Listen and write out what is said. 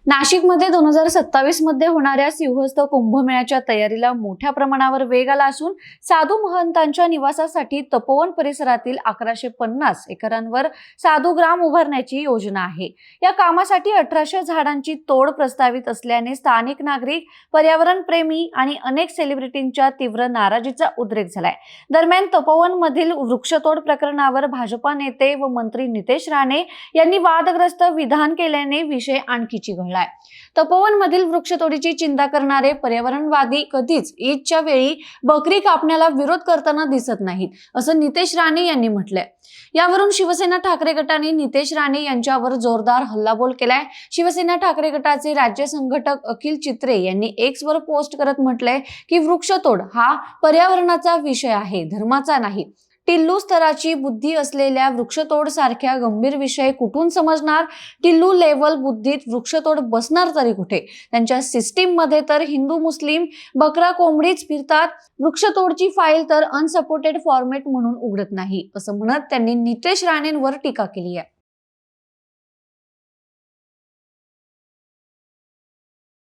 नाशिकमध्ये 2027 मध्ये होणाऱ्या सिंहस्थ कुंभमेळ्याच्या तयारीला मोठ्या प्रमाणावर वेग आला असून साधू महंतांच्या निवासासाठी तपोवन परिसरातील 1150 एकरांवर साधू ग्राम उभारण्याची योजना आहे। या कामासाठी 1800 झाडांची तोड प्रस्तावित असल्याने स्थानिक नागरिक, पर्यावरण प्रेमी आणि अनेक सेलिब्रिटींच्या तीव्र नाराजीचा उद्रेक झालाय। दरम्यान तपोवन मधील वृक्षतोड प्रकरणावर भाजपा नेते व मंत्री नितेश राणे यांनी वादग्रस्त विधान केल्याने विषय आणखी चिघळला। तपोवन मधील वृक्षतोडीची चिंता करणारे पर्यावरणवादी कधीच ईदच्या वेळी बकरी कापण्याला विरोध करताना दिसत नाहीत, असं नितेश राणे यांनी म्हटलंय। यावरून शिवसेना ठाकरे गटाने नितेश राणे यांच्यावर जोरदार हल्लाबोल केलाय। शिवसेना ठाकरे गटाचे राज्य संघटक अखिल चित्रे यांनी एक्स वर पोस्ट करत म्हटलंय की वृक्षतोड हा पर्यावरणाचा विषय आहे, धर्माचा नाही। टिल्लू स्तराची बुद्धी असलेल्या वृक्षतोड सारख्या गंभीर विषय कुठून समजणार? टिल्लू लेवल बुद्धीत वृक्षतोड बसणार तरी कुठे? त्यांच्या सिस्टीम मध्ये तर हिंदू मुस्लिम बकरा कोंबडीच फिरतात, वृक्षतोडची फाईल तर अनसपोर्टेड फॉर्मेट म्हणून उघडत नाही, असं म्हणत त्यांनी नितेश राणेंवर टीका केली आहे।